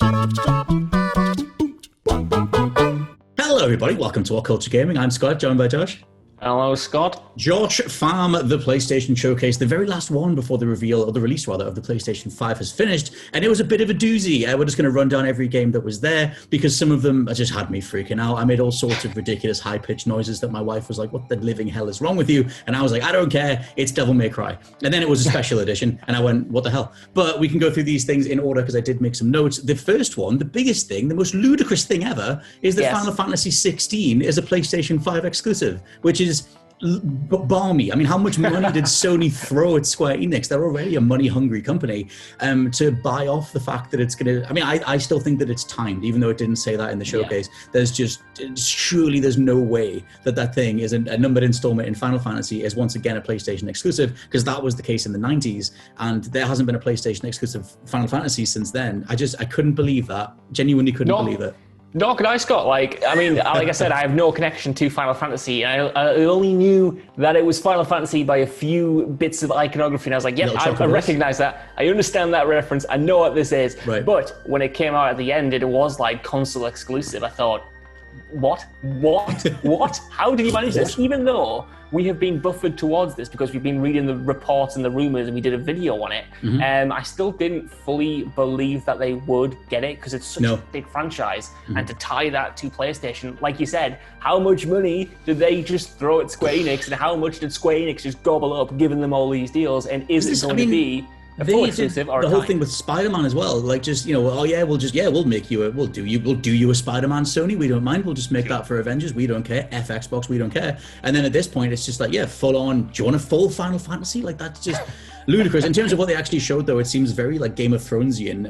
Hello, everybody. Welcome to WhatCulture Gaming. I'm Scott, joined by Josh. Hello, Scott. Josh Farm, the PlayStation Showcase, the very last one before the reveal, or the release rather, of the PlayStation 5 has finished, and it was a bit of a doozy. We're just going to run down every game that was there, because some of them just had me freaking out. I made all sorts of ridiculous high-pitched noises that my wife was like, what the living hell is wrong with you? And I was like, I don't care, it's Devil May Cry. And then it was a special edition, and I went, what the hell? But we can go through these things in order, because I did make some notes. The first one, the biggest thing, the most ludicrous thing ever, is that Final Fantasy 16 is a PlayStation 5 exclusive, which is balmy. I mean, how much money did Sony throw at Square Enix? They're already a money-hungry company, to buy off the fact that it's going to... I mean, I still think that it's timed, even though it didn't say that in the showcase. Surely there's no way that thing is a numbered installment in Final Fantasy is once again a PlayStation exclusive, because that was the case in the 90s, and there hasn't been a PlayStation exclusive Final Fantasy since then. I couldn't believe that. Genuinely couldn't believe it. Nor could I, Scott. Like I said, I have no connection to Final Fantasy. I only knew that it was Final Fantasy by a few bits of iconography, and I was like, I recognize that. I understand that reference. I know what this is. Right. But when it came out at the end, it was like console exclusive. I thought, what? How did you manage this? Even though we have been buffered towards this because we've been reading the reports and the rumors and we did a video on it, I still didn't fully believe that they would get it because it's such a big franchise. And to tie that to PlayStation, like you said, how much money did they just throw at Square Enix, and how much did Square Enix just gobble up, giving them all these deals? And is it going to be a full exclusive or the whole thing with SpiderMan as well, like just, we'll do you a SpiderMan, Sony, we don't mind, we'll just make that for Avengers, we don't care, Xbox, we don't care. And then at this point it's just like, full on, do you want a full Final Fantasy? Like, that's just ludicrous. In terms of what they actually showed, though, it seems very like Game of Thronesian.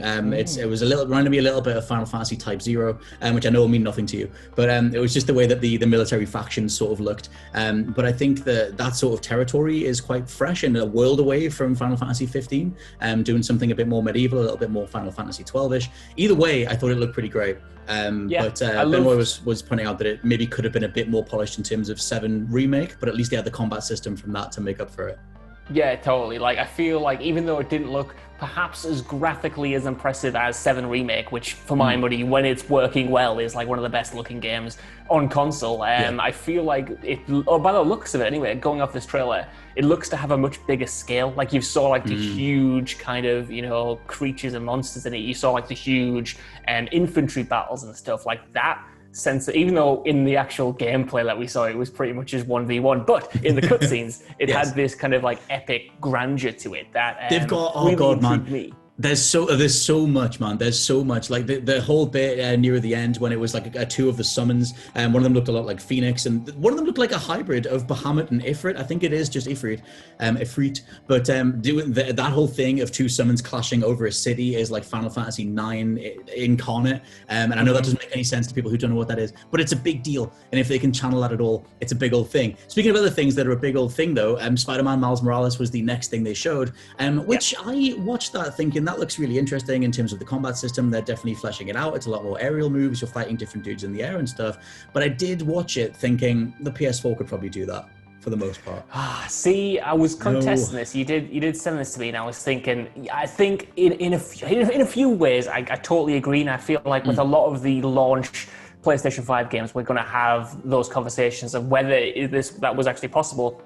It was reminded me a little bit of Final Fantasy Type 0, which I know will mean nothing to you, but it was just the way that the military factions sort of looked. But I think that sort of territory is quite fresh and a world away from Final Fantasy 15, doing something a bit more medieval, a little bit more Final Fantasy 12-ish. Either way, I thought it looked pretty great. But Benoit was pointing out that it maybe could have been a bit more polished in terms of 7 Remake, but at least they had the combat system from that to make up for it. Yeah, totally. Like, I feel like even though it didn't look perhaps as graphically as impressive as 7 Remake, which for my money, when it's working well, is like one of the best looking games on console. I feel like by the looks of it anyway, going off this trailer, it looks to have a much bigger scale. Like, you saw like the huge kind of, creatures and monsters in it. You saw like the huge infantry battles and stuff like that. Sense that even though in the actual gameplay that we saw, it was pretty much just 1v1, but in the cutscenes, it had this kind of like epic grandeur to it that they've got, me. There's so much, man. There's so much. Like the whole bit near the end when it was like 2 of the summons, and one of them looked a lot like Phoenix, and one of them looked like a hybrid of Bahamut and Ifrit. I think it is just Ifrit. But doing that whole thing of 2 summons clashing over a city is like Final Fantasy 9 incarnate. And I know that doesn't make any sense to people who don't know what that is, but it's a big deal. And if they can channel that at all, it's a big old thing. Speaking of other things that are a big old thing, though, Spider-Man Miles Morales was the next thing they showed, which I watched that thinking, that looks really interesting in terms of the combat system. They're definitely fleshing it out. It's a lot more aerial moves. You're fighting different dudes in the air and stuff. But I did watch it thinking the PS4 could probably do that for the most part. See, I was contesting this. You did send this to me, and I was thinking, I think in a few ways, I totally agree, and I feel like with a lot of the launch PlayStation 5 games, we're going to have those conversations of whether that was actually possible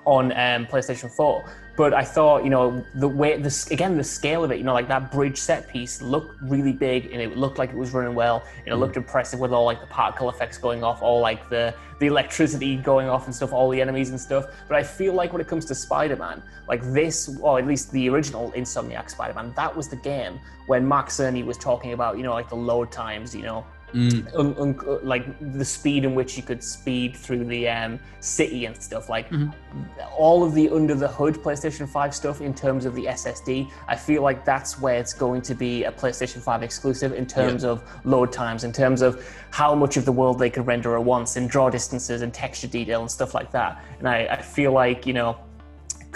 on PlayStation 4. But I thought, the scale of it, like that bridge set piece looked really big, and it looked like it was running well, and it looked impressive with all like the particle effects going off, all like the electricity going off and stuff, all the enemies and stuff. But I feel like when it comes to Spider-Man, like this, or at least the original Insomniac Spider-Man, that was the game when Mark Cerny was talking about, like the load times, like the speed in which you could speed through the city and stuff, like all of the under the hood PlayStation 5 stuff in terms of the SSD. I feel like that's where it's going to be a PlayStation 5 exclusive in terms of load times, in terms of how much of the world they could render at once, and draw distances and texture detail and stuff like that. And I feel like,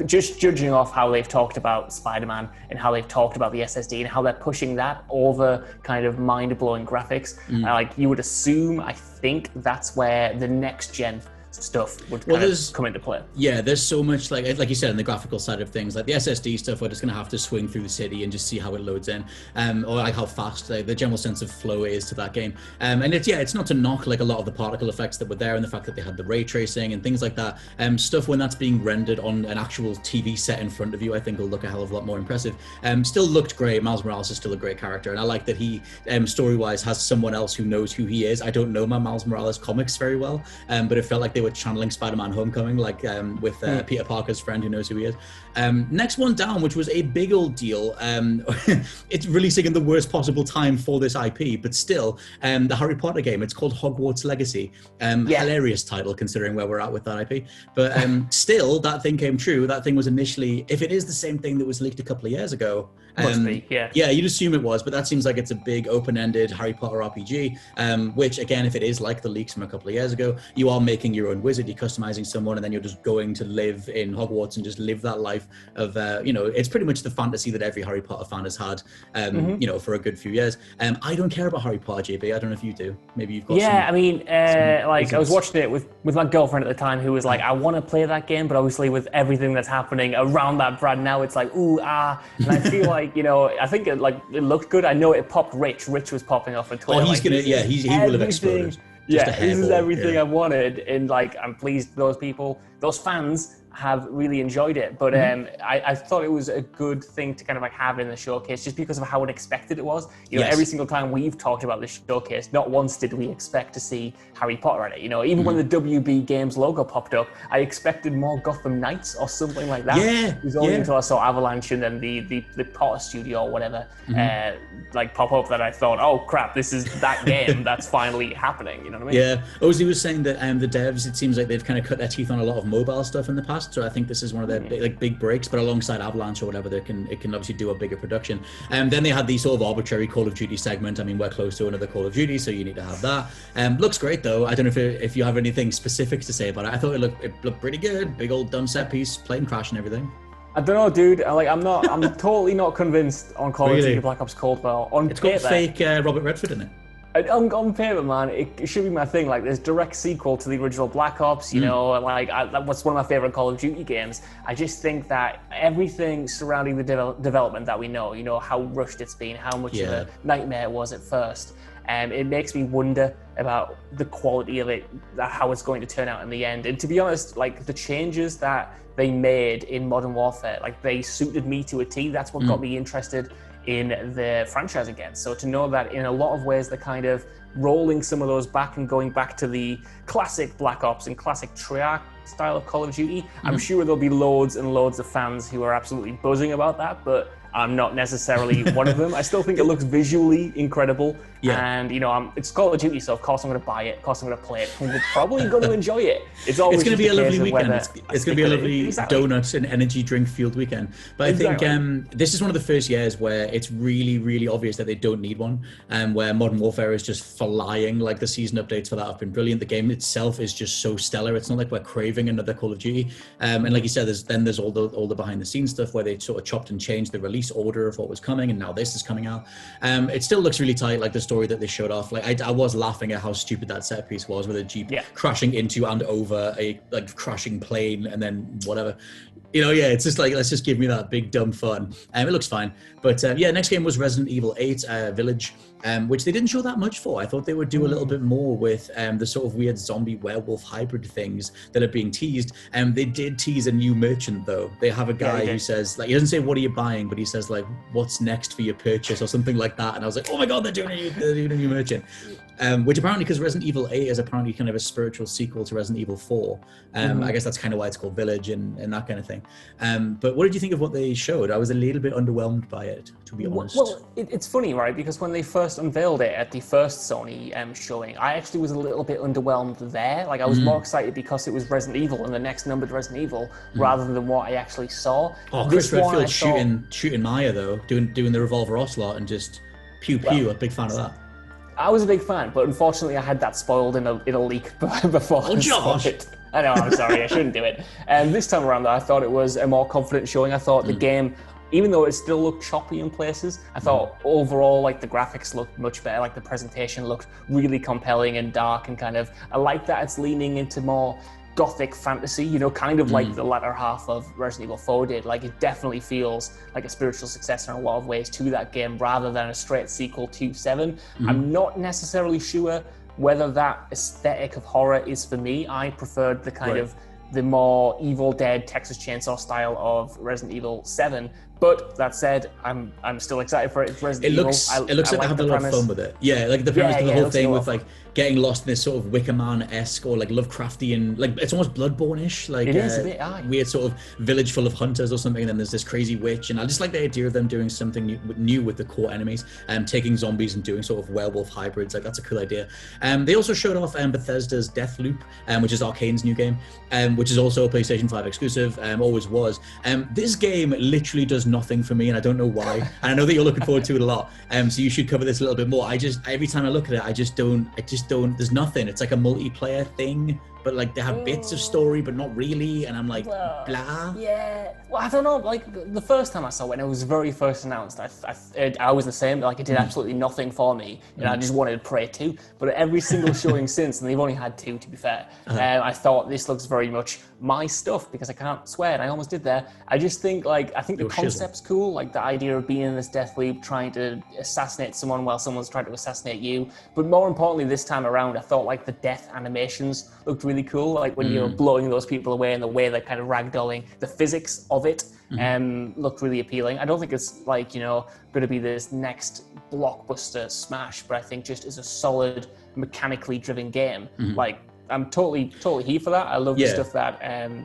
just judging off how they've talked about Spider-Man and how they've talked about the SSD and how they're pushing that over kind of mind-blowing graphics, like you would assume, I think that's where the next gen stuff would kind of come into play. Yeah, there's so much, like you said, in the graphical side of things, like the SSD stuff, we're just going to have to swing through the city and just see how it loads in, or like how fast the general sense of flow is to that game. And it's not to knock like a lot of the particle effects that were there and the fact that they had the ray tracing and things like that. Stuff when that's being rendered on an actual TV set in front of you, I think will look a hell of a lot more impressive. Still looked great. Miles Morales is still a great character, and I like that he, story-wise, has someone else who knows who he is. I don't know my Miles Morales comics very well, but it felt like they were channeling Spider-Man Homecoming, like with Peter Parker's friend who knows who he is. Next one down, which was a big old deal. It's releasing in the worst possible time for this IP, but still, the Harry Potter game. It's called Hogwarts Legacy. Hilarious title considering where we're at with that IP. But still, that thing came true. That thing was initially, if it is the same thing that was leaked a couple of years ago, must be, yeah. Yeah, you'd assume it was, but that seems like it's a big open-ended Harry Potter RPG, which again, if it is like the leaks from a couple of years ago, you are making your own wizard, you're customizing someone, and then you're just going to live in Hogwarts and just live that life of, it's pretty much the fantasy that every Harry Potter fan has had, for a good few years. I don't care about Harry Potter, JB. I don't know if you do. Maybe you've got I was watching it with my girlfriend at the time who was like, I want to play that game, but obviously with everything that's happening around that brand now, it's like, ooh, ah, and I feel like, I think it looked good. I know it popped Rich. Rich was popping off on Twitter. Oh, he will have exploded. This is everything I wanted, and like, I'm pleased those fans have really enjoyed it, but I thought it was a good thing to kind of like have in the showcase just because of how unexpected it was. Every single time we've talked about this showcase, not once did we expect to see Harry Potter at it. Even when the WB Games logo popped up, I expected more Gotham Knights or something like that. It was only until I saw Avalanche and then the Potter Studio or whatever pop up that I thought, oh crap, this is that game that's finally happening. You know what I mean? Yeah. Ozzy was saying that the devs, it seems like they've kind of cut their teeth on a lot of mobile stuff in the past. So I think this is one of their big breaks, but alongside Avalanche or whatever, it can obviously do a bigger production. And then they had the sort of arbitrary Call of Duty segment. I mean, we're close to another Call of Duty, so you need to have that. Looks great though. I don't know if you have anything specific to say about it. I thought it looked pretty good. Big old dumb set piece, plane crash and everything. I don't know, dude. I'm totally not convinced on Call of Duty Black Ops Cold War. It's got fake Robert Redford in it. On paper, man, it should be my thing. Like, there's direct sequel to the original Black Ops, what's one of my favorite Call of Duty games. I just think that everything surrounding the development that we know, how rushed it's been, how much of a nightmare it was at first. It makes me wonder about the quality of it, how it's going to turn out in the end. And to be honest, like, the changes that they made in Modern Warfare, like, they suited me to a T. That's what got me interested in the franchise again. So to know that in a lot of ways they're kind of rolling some of those back and going back to the classic Black Ops and classic Treyarch style of Call of Duty, I'm sure there'll be loads and loads of fans who are absolutely buzzing about that, but I'm not necessarily one of them. I still think it looks visually incredible. And, it's Call of Duty, so of course I'm going to buy it, of course I'm going to play it, and we're probably going to enjoy it. It's going to be a lovely weekend. It's going to be a lovely donuts and energy drink fueled weekend. But I think this is one of the first years where it's really, really obvious that they don't need one, where Modern Warfare is just flying. Like, the season updates for that have been brilliant. The game itself is just so stellar. It's not like we're craving another Call of Duty. And like you said, there's all the behind the scenes stuff where they sort of chopped and changed the release order of what was coming, and now this is coming out. It still looks really tight, like the story that they showed off. Like, I was laughing at how stupid that set piece was, with a Jeep crashing into and over a crashing plane and then whatever. It's just like, let's just give me that big dumb fun. It looks fine. But next game was Resident Evil 8 Village, which they didn't show that much for. I thought they would do a little bit more with the sort of weird zombie werewolf hybrid things that are being teased. They did tease a new merchant though. They have a guy who says, like, he doesn't say what are you buying, but he says like, what's next for your purchase or something like that. And I was like, oh my god, they're doing a new merchant. Which apparently, because Resident Evil 8 is apparently kind of a spiritual sequel to Resident Evil 4. I guess that's kind of why it's called Village and that kind of thing. But what did you think of what they showed? I was a little bit underwhelmed by it, to be honest. Well, it's funny, right? Because when they first unveiled it at the first Sony showing, I actually was a little bit underwhelmed there. Like, I was more excited because it was Resident Evil and the next numbered Resident Evil rather than what I actually saw. Oh, Chris Redfield shooting Maya, though, doing the revolver ocelot and just pew pew. A big fan of that. I was a big fan, but unfortunately I had that spoiled in a leak before I saw it. I know, I'm sorry, I shouldn't do it. And this time around, though, I thought it was a more confident showing. I thought the game, even though it still looked choppy in places, I thought overall, like, the graphics looked much better. Like, the presentation looked really compelling and dark and kind of, I like that it's leaning into more gothic fantasy, you know, kind of like the latter half of Resident Evil 4 did. Like, it definitely feels like a spiritual successor in a lot of ways to that game, rather than a straight sequel to 7. I'm not necessarily sure whether that aesthetic of horror is for me. I preferred the kind of the more Evil Dead, Texas Chainsaw style of Resident Evil 7. But that said, I'm still excited for it. It's Resident Evil. It looks like they have a lot of fun with it. Yeah, like the premise of the whole thing with like getting lost in this sort of Wicker Man-esque or like Lovecraftian, like it's almost Bloodborne-ish, like it is a bit, weird sort of village full of hunters or something, and then there's this crazy witch, and I just like the idea of them doing something new with the core enemies, taking zombies and doing sort of werewolf hybrids. Like, that's a cool idea. They also showed off Bethesda's Deathloop, which is Arcane's new game, which is also a PlayStation 5 exclusive, always was. This game literally does nothing for me, and I don't know why. And I know that you're looking forward to it a lot, so you should cover this a little bit more. Every time I look at it, I just don't, there's nothing. It's like a multiplayer thing, but like they have bits of story, but not really, and I'm like, blah. Yeah, well, I don't know, like the first time I saw it, when it was very first announced, I was the same, like it did absolutely nothing for me, and I just wanted Prey 2, but every single showing since, and they've only had 2 to be fair, I thought this looks very much my stuff, because I can't swear, and I almost did there. I just think, like, I think the concept's cool, like the idea of being in this death loop, trying to assassinate someone while someone's trying to assassinate you, but more importantly this time around, I thought like the death animations looked really cool, like when you're blowing those people away and the way they're kind of ragdolling, the physics of it looked really appealing. I don't think it's like, you know, going to be this next blockbuster smash, but I think just as a solid mechanically driven game, like I'm totally here for that. I love the stuff that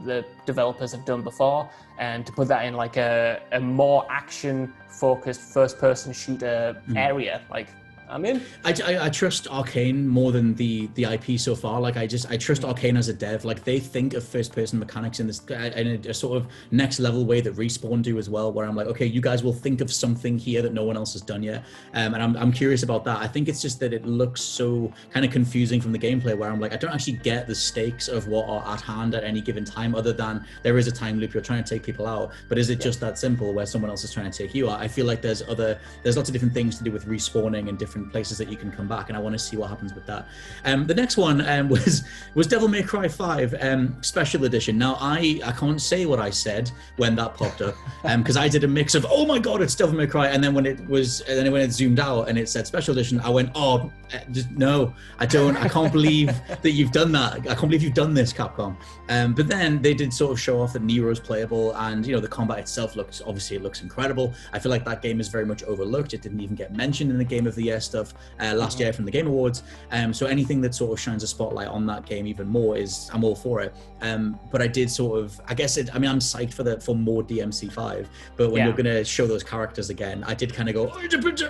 the developers have done before, and to put that in like a more action focused first person shooter area, like I'm in. I trust Arcane more than the IP so far. Like I trust Arcane as a dev. Like they think of first person mechanics in this in a sort of next level way that Respawn do as well, where I'm like, okay, you guys will think of something here that no one else has done yet, and I'm curious about that. I think it's just that it looks so kind of confusing from the gameplay, where I'm like, I don't actually get the stakes of what are at hand at any given time, other than there is a time loop, you're trying to take people out, but is it just that simple where someone else is trying to take you out? I feel like there's lots of different things to do with respawning and different places that you can come back, and I want to see what happens with that. The next one was Devil May Cry 5 Special Edition. Now I can't say what I said when that popped up, because I did a mix of, oh my god, it's Devil May Cry, and then when it zoomed out and it said Special Edition, I went, oh no, I can't believe that you've done that. I can't believe you've done this, Capcom. But then they did sort of show off that Nero's playable, and you know, the combat itself looks incredible. I feel like that game is very much overlooked. It didn't even get mentioned in the Game of the Year stuff last year from the Game Awards. So anything that sort of shines a spotlight on that game even more I'm all for it. But I did sort of, I'm psyched for more DMC5, but when you're going to show those characters again, I did kind of go,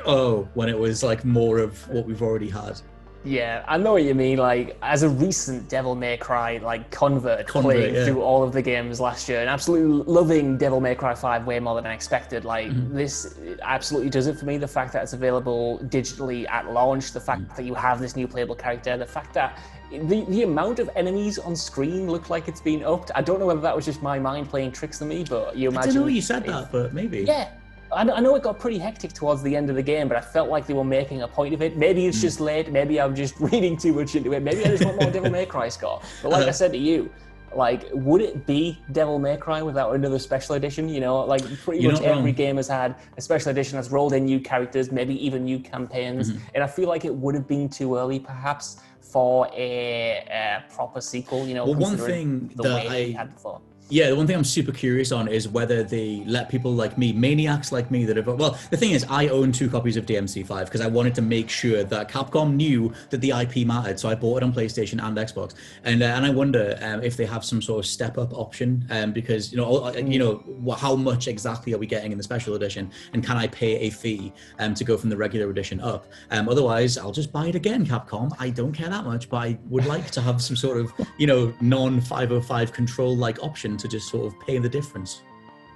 oh, when it was like more of what we've already had. Yeah, I know what you mean. Like, as a recent Devil May Cry convert playing through all of the games last year and absolutely loving Devil May Cry 5 way more than I expected, this absolutely does it for me. The fact that it's available digitally at launch, the fact that you have this new playable character, the fact that the amount of enemies on screen look like it's been upped. I don't know whether that was just my mind playing tricks on me, but you imagine... I don't know you said that, but maybe. Yeah. I know it got pretty hectic towards the end of the game, but I felt like they were making a point of it. Maybe it's just late. Maybe I'm just reading too much into it. Maybe I just want more Devil May Cry score. But like I said to you, like, would it be Devil May Cry without another special edition? You know, like pretty much every game has had a special edition that's rolled in new characters, maybe even new campaigns. And I feel like it would have been too early, perhaps, for a proper sequel. You know, well, one thing the way they had before. Yeah, the one thing I'm super curious on is whether they let people like me, maniacs like me that have... Well, the thing is, I own 2 copies of DMC5 because I wanted to make sure that Capcom knew that the IP mattered, so I bought it on PlayStation and Xbox. And I wonder if they have some sort of step-up option, because, how much exactly are we getting in the special edition, and can I pay a fee to go from the regular edition up? Otherwise, I'll just buy it again, Capcom. I don't care that much, but I would like to have some sort of, non-505 control-like option to just sort of pay the difference.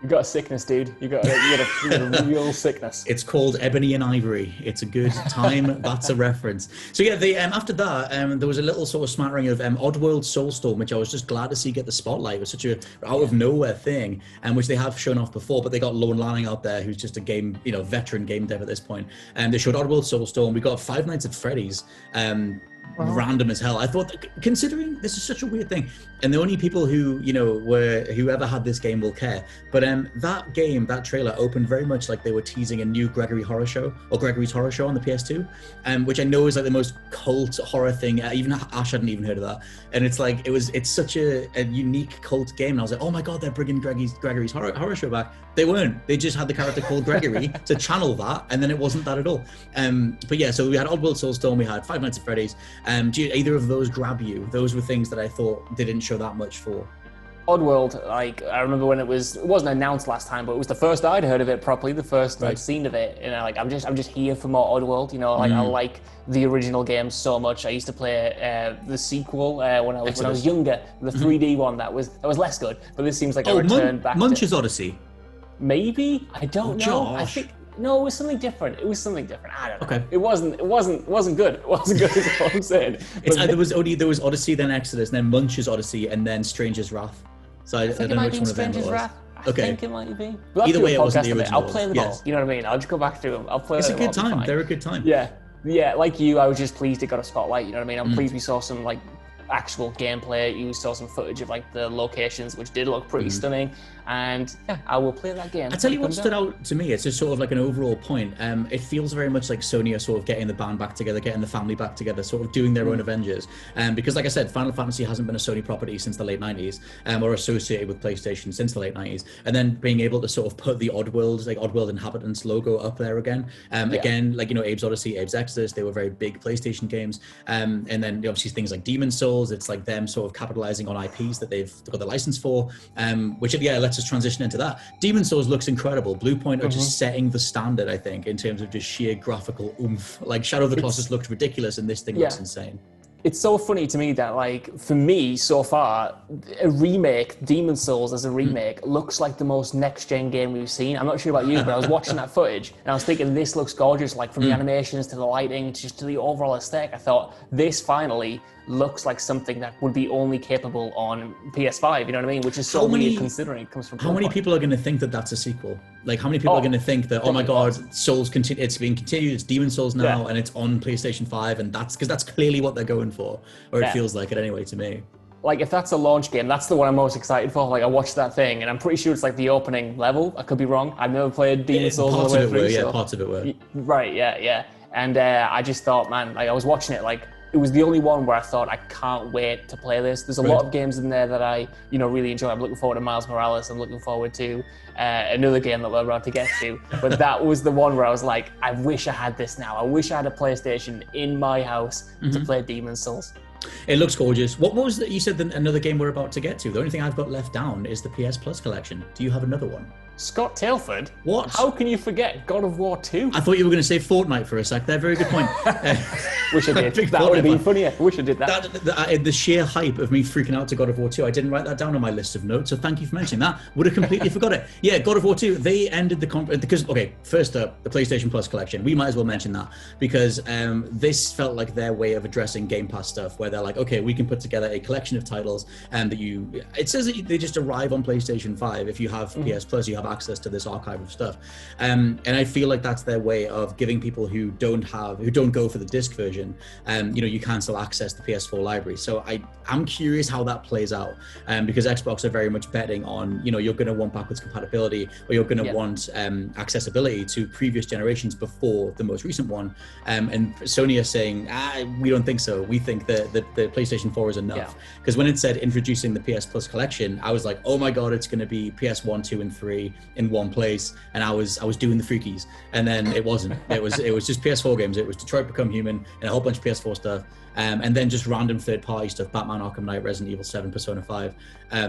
You got a sickness, dude. You got a real sickness. It's called Ebony and Ivory. It's a good time. That's a reference. So yeah, after that, there was a little sort of smattering of Oddworld Soulstorm, which I was just glad to see get the spotlight. It was such a out of nowhere thing, which they have shown off before, but they got Lone Lanning out there, who's just a game, veteran game dev at this point. And they showed Oddworld Soulstorm. We got Five Nights at Freddy's. random as hell. I thought, considering this is such a weird thing, and the only people who, whoever had this game will care. But that game, that trailer opened very much like they were teasing a new Gregory's Horror Show on the PS2, which I know is like the most cult horror thing. Even Ash hadn't even heard of that. And it's like, it's such a unique cult game. And I was like, oh my God, they're bringing Gregory's Horror Show back. They weren't. They just had the character called Gregory to channel that, and then it wasn't that at all. But yeah, so we had Oddworld Soulstorm, we had Five Nights at Freddy's. Do either of those grab you? Those were things that I thought they didn't show that much for. Oddworld, like, I remember when it wasn't announced last time, but it was the first I'd heard of it properly, the first I'd seen of it. And like, I'm just here for more Oddworld, like I like the original game so much. I used to play the sequel when I was younger, the 3D one that was less good, but this seems like a return back Munch's Odyssey. Maybe? I don't know. Josh. I think no, it was something different. I don't know. Okay. It wasn't good. It wasn't good is what I'm saying. There was Odyssey, then Exodus, then Munch's Odyssey, and then Stranger's Wrath. So I don't know which one of them it was. I think it might be. We'll Either way, it wasn't the original. I'll play them all. You know what I mean? I'll just go back to them. I'll play them. It's a good time. They're a good time. Yeah. Like you, I was just pleased it got a spotlight. You know what I mean? I'm pleased we saw some like actual gameplay. You saw some footage of like the locations, which did look pretty stunning. And yeah, I will play that game. I tell you what stood out to me, it's just sort of like an overall point. It feels very much like Sony are sort of getting the band back together, getting the family back together, sort of doing their own Avengers. Because like I said, Final Fantasy hasn't been a Sony property since the late 90s, or associated with PlayStation since the late 90s. And then being able to sort of put the Oddworld Inhabitants logo up there again. Again, like, Abe's Odyssey, Abe's Exodus, they were very big PlayStation games. And then obviously things like Demon's Souls, it's like them sort of capitalizing on IPs that they've got the license for, which let's just transition into that. Demon's Souls looks incredible. Bluepoint are just setting the standard, I think, in terms of just sheer graphical oomph. Like Shadow of the Colossus looked ridiculous, and this thing looks insane. It's so funny to me that, like, for me, so far, a remake, Demon's Souls as a remake, looks like the most next-gen game we've seen. I'm not sure about you, but I was watching that footage, and I was thinking, this looks gorgeous, like, from the animations to the lighting, just to the overall aesthetic. I thought, this finally looks like something that would be only capable on PS5, you know what I mean? Which is so weird considering it comes from How many people are going to think that that's a sequel? Like, how many people are going to think that, oh my God, Souls it's being continued, it's Demon's Souls now, and it's on PlayStation 5, and that's clearly what they're going for, or it feels like it anyway to me. Like, if that's a launch game, that's the one I'm most excited for. Like, I watched that thing, and I'm pretty sure it's like the opening level. I could be wrong. I've never played Demon's Souls all the way through. Parts of it were. Right, yeah. And I just thought, man, like, I was watching it, like, it was the only one where I thought, I can't wait to play this. There's a lot of games in there that I, really enjoy. I'm looking forward to Miles Morales. I'm looking forward to another game that we're about to get to. But that was the one where I was like, I wish I had this now. I wish I had a PlayStation in my house to play Demon's Souls. It looks gorgeous. What was that? You said another game we're about to get to. The only thing I've got left down is the PS Plus collection. Do you have another one? Scott Tailford? What? How can you forget God of War 2? I thought you were going to say Fortnite for a sec there. Very good point. Wish I did. That would have been funnier. Wish I did that. The sheer hype of me freaking out to God of War 2, I didn't write that down on my list of notes, so thank you for mentioning that. Would have completely forgot it. Yeah, God of War 2, they ended the conference, because, okay, first up, the PlayStation Plus collection. We might as well mention that, because this felt like their way of addressing Game Pass stuff, where they're like, okay, we can put together a collection of titles, and it says that they just arrive on PlayStation 5. If you have PS Plus, you have access to this archive of stuff. And I feel like that's their way of giving people who don't go for the disc version, you can still access the PS4 library. So I'm curious how that plays out, because Xbox are very much betting on, you're going to want backwards compatibility, or you're going to want accessibility to previous generations before the most recent one. And Sony are saying, we don't think so. We think that the PlayStation 4 is enough. Because when it said introducing the PS Plus collection, I was like, oh my God, it's going to be PS1, 2, and 3 in one place. And I was doing the freakies. And then it wasn't. It was just PS4 games. It was Detroit Become Human and a whole bunch of PS4 stuff. And then just random third-party stuff, Batman, Arkham Knight, Resident Evil 7, Persona 5,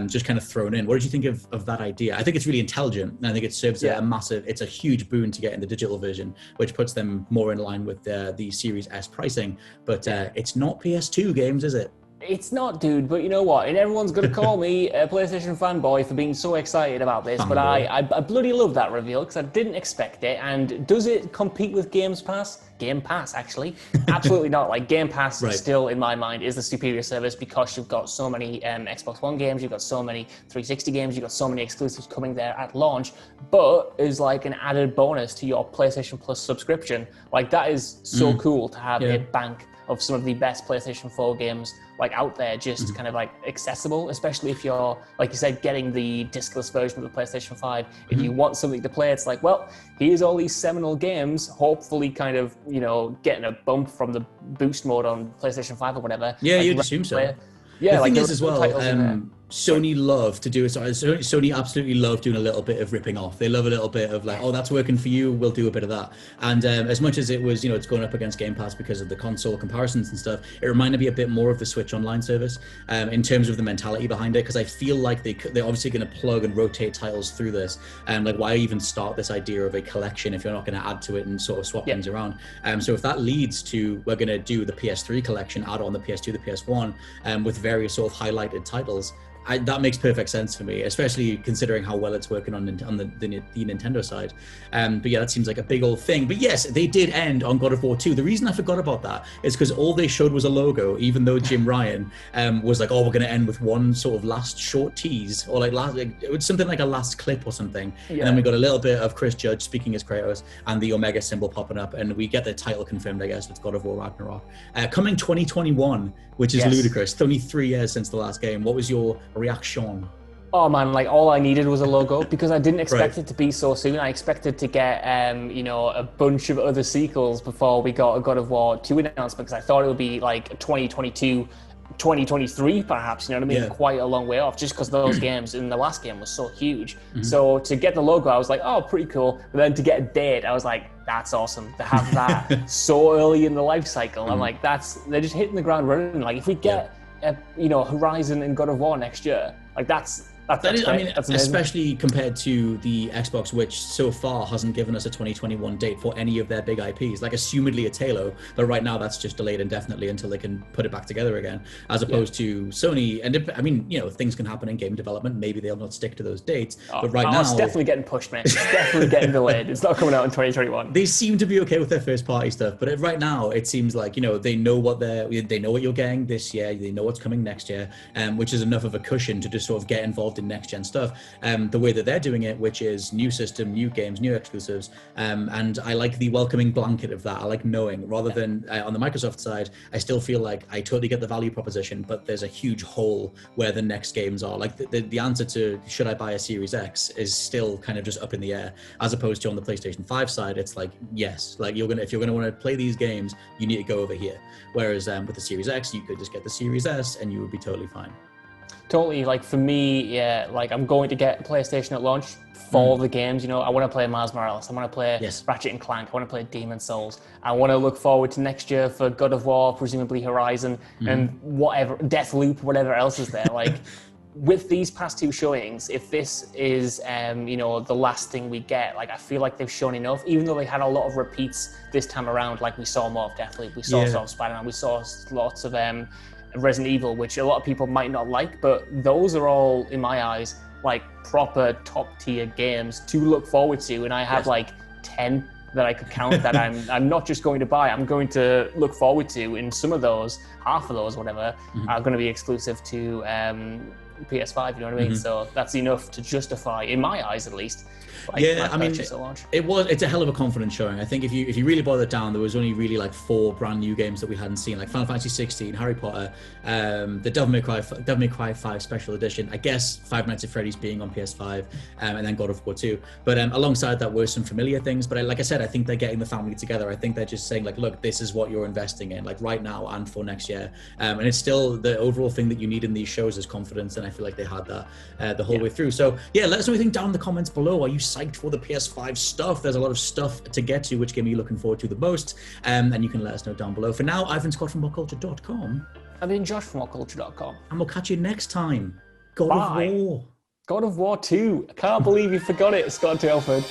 just kind of thrown in. What did you think of that idea? I think it's really intelligent, and I think it serves it's a huge boon to get in the digital version, which puts them more in line with the Series S pricing. But it's not PS2 games, is it? It's not, dude, but you know what? And everyone's going to call me a PlayStation fanboy for being so excited about this, but I bloody love that reveal because I didn't expect it. And does it compete with Game Pass, actually? Absolutely not. Like, Game Pass still, in my mind, is the superior service because you've got so many Xbox One games, you've got so many 360 games, you've got so many exclusives coming there at launch, but is like an added bonus to your PlayStation Plus subscription. Like, that is so cool to have a bank of some of the best PlayStation 4 games like out there, just kind of like accessible, especially if you're, like you said, getting the discless version of the PlayStation 5. If you want something to play, it's like, well, here's all these seminal games, hopefully kind of, you know, getting a bump from the boost mode on PlayStation 5 or whatever. Yeah, like, you'd assume so. Yeah, the like thing is as well, Sony love to do it. So Sony absolutely love doing a little bit of ripping off. They love a little bit of like, oh, that's working for you, we'll do a bit of that. And as much as it was, you know, it's going up against Game Pass because of the console comparisons and stuff, it reminded me a bit more of the Switch Online service in terms of the mentality behind it. Because I feel like they're obviously going to plug and rotate titles through this. Like, why even start this idea of a collection if you're not going to add to it and sort of swap things around? So if that leads to, we're going to do the PS3 collection, add on the PS2, the PS1, with various sort of highlighted titles. That makes perfect sense for me, especially considering how well it's working on the Nintendo side. But yeah, that seems like a big old thing. But yes, they did end on God of War 2. The reason I forgot about that is because all they showed was a logo, even though Jim Ryan was like, oh, we're going to end with one sort of last short tease, or it was something like a last clip or something. Yeah. And then we got a little bit of Chris Judge speaking as Kratos and the Omega symbol popping up, and we get the title confirmed, I guess, with God of War Ragnarok. Coming 2021, which is ludicrous. It's only 3 years since the last game. What was your reaction? Oh man, like all I needed was a logo, because I didn't expect it to be so soon. I expected to get you know, a bunch of other sequels before we got a God of War 2 announcement, because I thought it would be like 2022, 2023 perhaps, you know what I mean? Yeah. Quite a long way off, just because those games in the last game was so huge. So to get the logo, I was like, oh, pretty cool. But then to get a date, I was like, that's awesome. To have that so early in the life cycle, I'm like, they're just hitting the ground running. Like, if we get you know, Horizon and God of War next year, like that's I mean, especially compared to the Xbox, which so far hasn't given us a 2021 date for any of their big IPs. Like, assumedly it's Halo, but right now that's just delayed indefinitely until they can put it back together again, as opposed to Sony. And I mean, you know, things can happen in game development. Maybe they'll not stick to those dates, but right now... It's definitely getting pushed, man. It's definitely getting delayed. It's not coming out in 2021. They seem to be okay with their first party stuff, but right now it seems like, you know, they know what you're getting this year, they know what's coming next year, which is enough of a cushion to just sort of get involved in next gen stuff, the way that they're doing it, which is new system, new games, new exclusives, and I like the welcoming blanket of that. I like knowing, rather than on the Microsoft side, I still feel like I totally get the value proposition, but there's a huge hole where the next games are. Like the answer to should I buy a Series X is still kind of just up in the air, as opposed to on the PlayStation 5 side, it's like, yes, like if you're gonna want to play these games, you need to go over here. Whereas with the Series X, you could just get the Series S and you would be totally fine. Totally, like for me, yeah, like I'm going to get PlayStation at launch for the games, you know. I want to play Miles Morales, I want to play Ratchet and Clank, I want to play Demon's Souls, I want to look forward to next year for God of War, presumably Horizon, and whatever, Deathloop, whatever else is there. Like, with these past two showings, if this is, you know, the last thing we get, like, I feel like they've shown enough, even though they had a lot of repeats this time around. Like, we saw more of Deathloop, we saw some of SpiderMan, we saw lots of Resident Evil, which a lot of people might not like, but those are all, in my eyes, like proper top tier games to look forward to. And I have like 10 that I could count that I'm not just going to buy, I'm going to look forward to. And some of those, half of those, whatever, are going to be exclusive to PS5, you know what I mean? So that's enough to justify, in my eyes at least, like, I mean, it's a hell of a confidence showing. I think if you really boil it down, there was only really like 4 brand new games that we hadn't seen, like Final Fantasy 16, Harry Potter, the Devil May Cry 5 Special Edition, I guess Five Nights at Freddy's being on PS5, and then God of War 2. But alongside that were some familiar things. But like I said, I think they're getting the family together. I think they're just saying like, look, this is what you're investing in, like right now and for next year. And it's still the overall thing that you need in these shows is confidence, and I feel like they had that the whole way through. So yeah, let us know what you think down in the comments below. Are you psyched for the PS5 stuff? There's a lot of stuff to get to. Which game are you looking forward to the most? And you can let us know down below. For now, I've been Scott from WhatCulture.com. I've been Josh from WhatCulture.com. And we'll catch you next time. God of War. God of War 2. I can't believe you forgot it, Scott Telford.